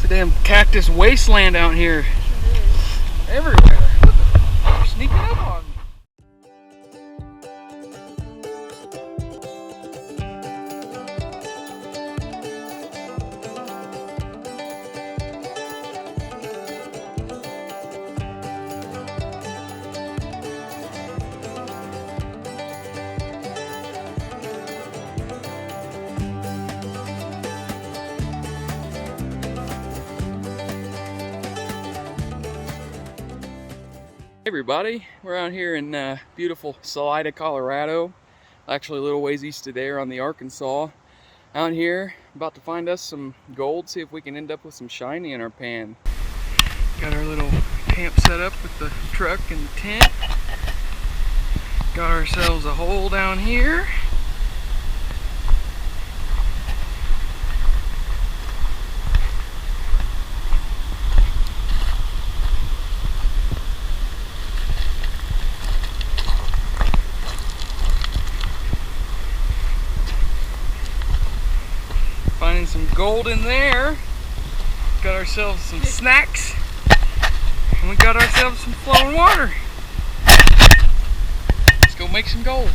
It's a damn cactus wasteland out here. Everywhere. You're sneaking up on me. Hey everybody, we're out here in beautiful Salida, Colorado. Actually a little ways east of there on the Arkansas. Out here, about to find us some gold, see if we can end up with some shiny in our pan. Got our little camp set up with the truck and the tent. Got ourselves a hole down here. Finding some gold in there. Got ourselves some snacks. And we got ourselves some flowing water. Let's go make some gold.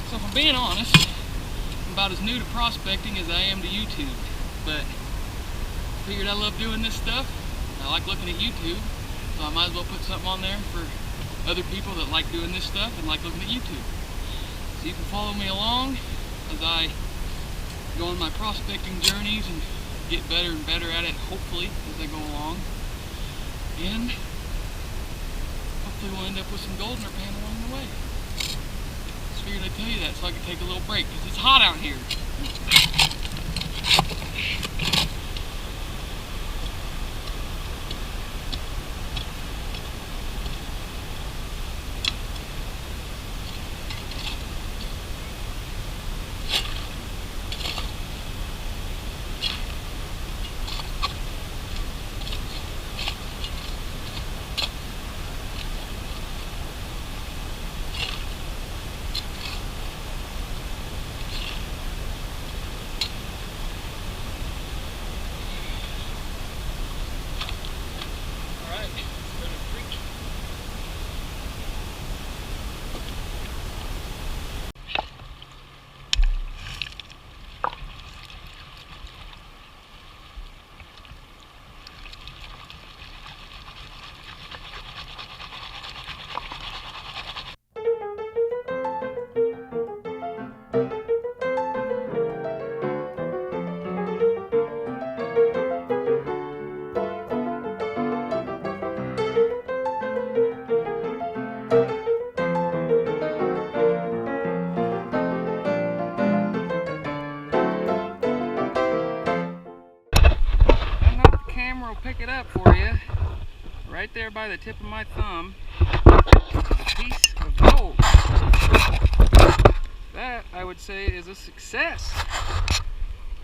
So if I'm being honest, I'm about as new to prospecting as I am to YouTube. But I figured I love doing this stuff. I like looking at YouTube. So I might as well put something on there for other people that like doing this stuff and like looking at YouTube. So you can follow me along as I go on my prospecting journeys and get better and better at it, hopefully, as I go along. And hopefully we'll end up with some gold in our pan along the way. Just figured I'd tell you that so I could take a little break, because it's hot out here. Pick it up for you, right there by the tip of my thumb, a piece of gold. That, I would say, is a success.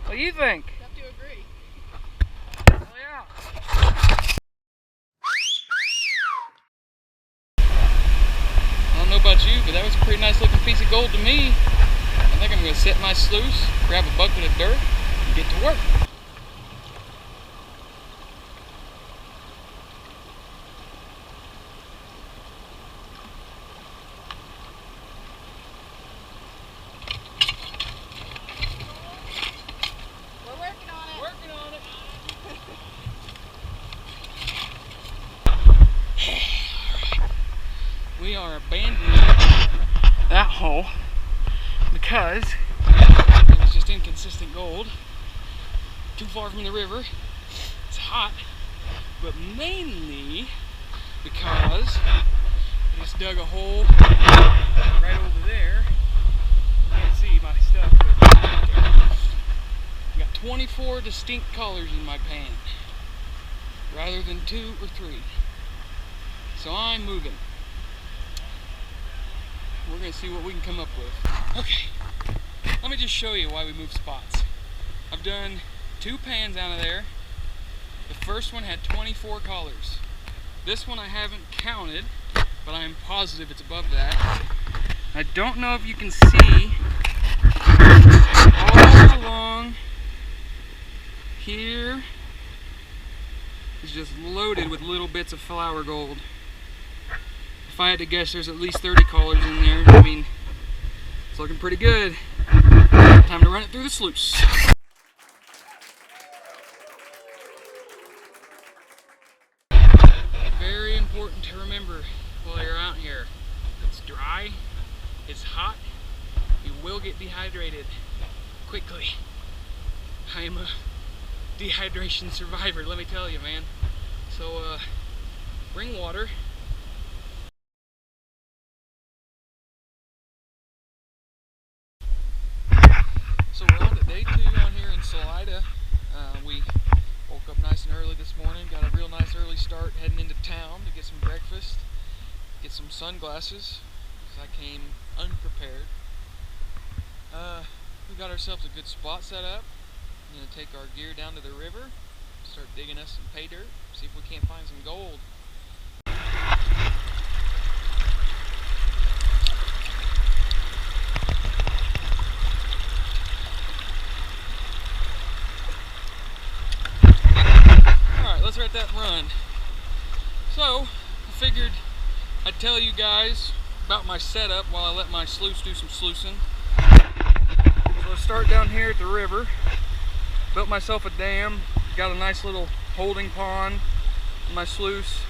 What do you think? I have to agree. Hell yeah. I don't know about you, but that was a pretty nice looking piece of gold to me. I think I'm going to set my sluice, grab a bucket of dirt, and get to work. We are abandoning that hole because it was just inconsistent gold, too far from the river, it's hot, but mainly because I just dug a hole right over there. You can't see my stuff, but I got 24 distinct colors in my pan rather than 2 or 3. So I'm moving. We're going to see what we can come up with. Okay, let me just show you why we move spots. I've done 2 pans out of there. The first one had 24 colors. This one I haven't counted, but I'm positive it's above that. I don't know if you can see all along bag's just loaded with little bits of flower gold. If I had to guess, there's at least 30 collars in there. I mean, it's looking pretty good. Time to run it through the sluice. Very important to remember while you're out here. It's dry, it's hot, you will get dehydrated quickly. I am a dehydration survivor, let me tell you, man. So bring water. So we're on to day 2 on here in Salida. We woke up nice and early this morning, got a real nice early start heading into town to get some breakfast, get some sunglasses, because I came unprepared. We got ourselves a good spot set up. I'm going to take our gear down to the river, start digging us some pay dirt, see if we can't find some gold. Alright, let's let that run. So, I figured I'd tell you guys about my setup while I let my sluice do some sluicing. So let's start down here at the river. Built myself a dam, got a nice little holding pond in my sluice.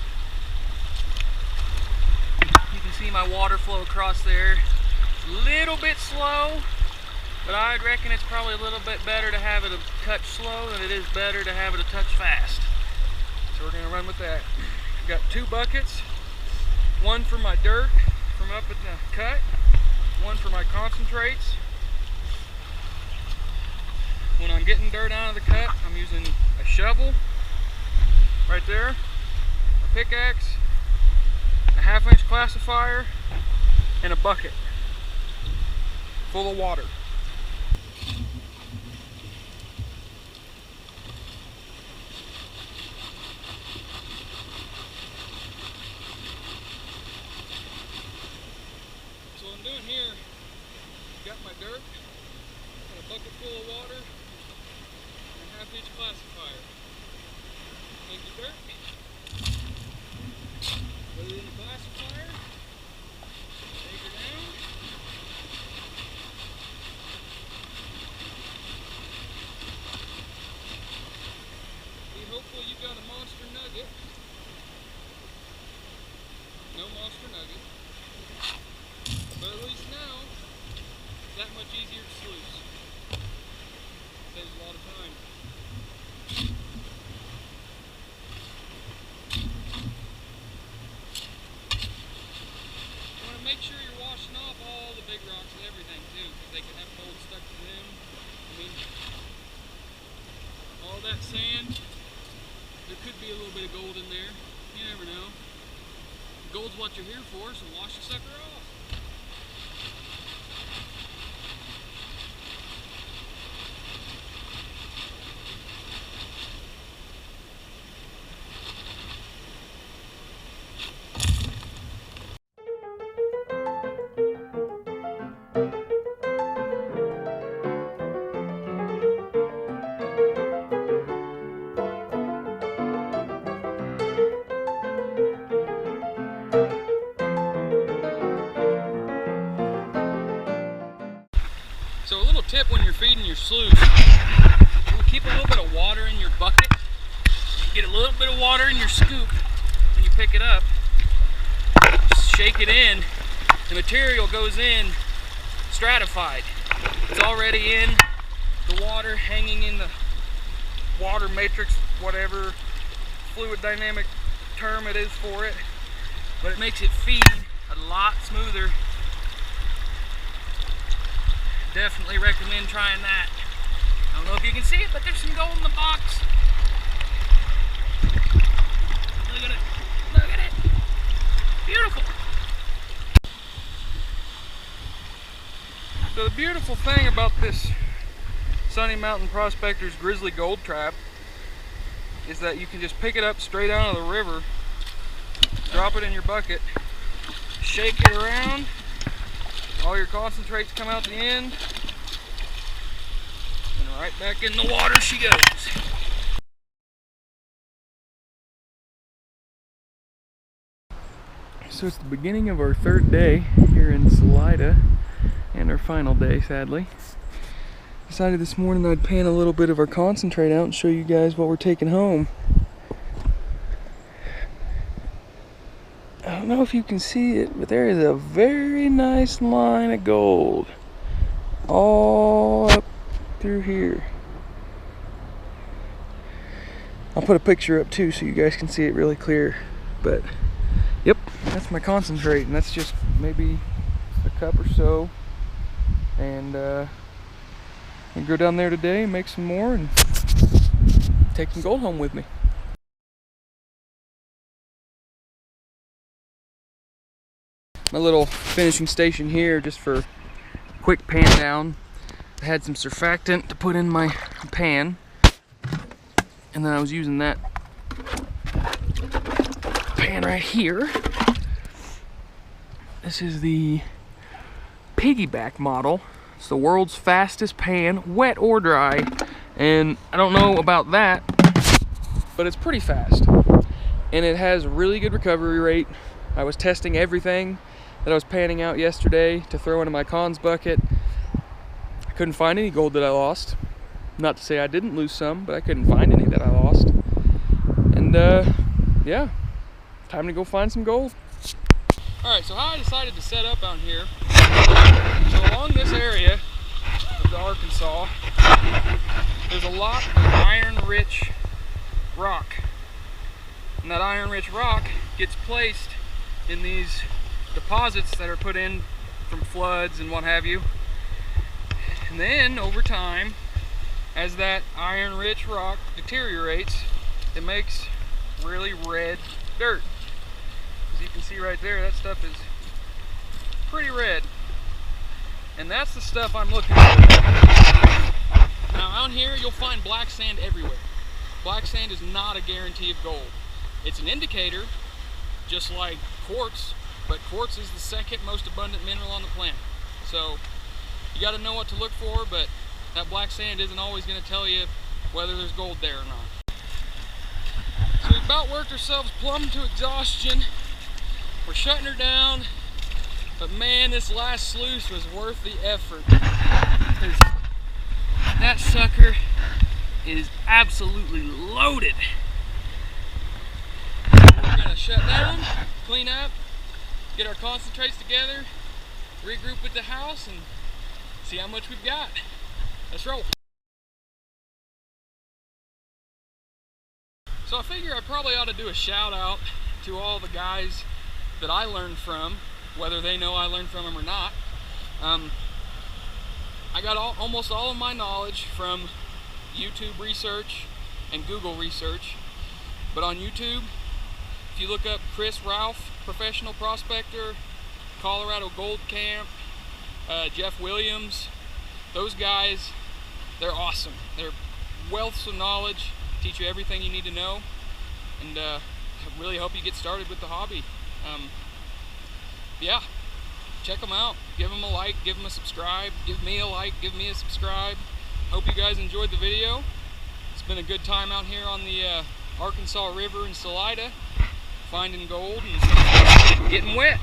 You can see my water flow across there. It's a little bit slow, but I'd reckon it's probably a little bit better to have it a touch slow than it is better to have it a touch fast. So we're gonna run with that. I've got 2 buckets, one for my dirt from up at the cut, one for my concentrates. When I'm getting dirt out of the cut, I'm using a shovel right there, a pickaxe, a 1/2 inch classifier, and a bucket full of water. So what I'm doing here, I've got my dirt, and a bucket full of water, 1/2 inch classifier. Take the dirt, put it in the classifier, take her down, be hopeful you got a monster nugget. No monster nugget, but at least now it's that much easier to sluice. Saves a lot of time. You want to make sure you're washing off all the big rocks and everything too, because they can have gold stuck to them. I mean, all that sand, there could be a little bit of gold in there. You never know. Gold's what you're here for, so wash the sucker off. So a little tip when you're feeding your sluice, keep a little bit of water in your bucket. Get a little bit of water in your scoop when you pick it up. Just shake it in. The material goes in stratified. It's already in the water, hanging in the water matrix, whatever fluid dynamic term it is for it. But it makes it feed a lot smoother. Definitely recommend trying that. I don't know if you can see it, but there's some gold in the box. Look at it. Look at it. Beautiful. So the beautiful thing about this Sunny Mountain Prospector's Grizzly Gold Trap is that you can just pick it up straight out of the river, drop it in your bucket, shake it around, all your concentrates come out the end, and right back in the water she goes. So it's the beginning of our third day here in Salida, and our final day, sadly. Decided this morning I'd pan a little bit of our concentrate out and show you guys what we're taking home. I don't know if you can see it, but there is a very nice line of gold all up through here. I'll put a picture up too so you guys can see it really clear. But yep, that's my concentrate, and that's just maybe a cup or so. And I'll go down there today and make some more and take some gold home with me. My little finishing station here, just for quick pan down. I had some surfactant to put in my pan, and then I was using that pan right here. This is the piggyback model. It's the world's fastest pan, wet or dry, and I don't know about that, but it's pretty fast, and it has really good recovery rate. I was testing everything that I was panning out yesterday to throw into my cons bucket. I couldn't find any gold that I lost. Not to say I didn't lose some, but I couldn't find any that I lost. And yeah, time to go find some gold. Alright, so how I decided to set up out here. So along this area of the Arkansas, there's a lot of iron-rich rock. And that iron-rich rock gets placed in these deposits that are put in from floods and what have you. And then over time, as that iron-rich rock deteriorates, it makes really red dirt. As you can see right there, that stuff is pretty red. And that's the stuff I'm looking for. Now out here, you'll find black sand everywhere. Black sand is not a guarantee of gold. It's an indicator, just like quartz, but quartz is the second most abundant mineral on the planet. So you got to know what to look for, but that black sand isn't always going to tell you whether there's gold there or not. So we've about worked ourselves plumb to exhaustion. We're shutting her down, but man, this last sluice was worth the effort. That sucker is absolutely loaded. We're going to shut down, clean up, get our concentrates together, regroup with the house, and see how much we've got. Let's roll. So I figure I probably ought to do a shout out to all the guys that I learned from, whether they know I learned from them or not. I got almost all of my knowledge from YouTube research and Google research. But on YouTube, if you look up Chris Ralph, professional prospector, Colorado Gold Camp, Jeff Williams, those guys, they're awesome. They're wealths of knowledge, teach you everything you need to know, and I really hope you get started with the hobby. Yeah, check them out, give them a like, give them a subscribe, give me a like, give me a subscribe. Hope you guys enjoyed the video. It's been a good time out here on the Arkansas River in Salida, finding gold and getting wet.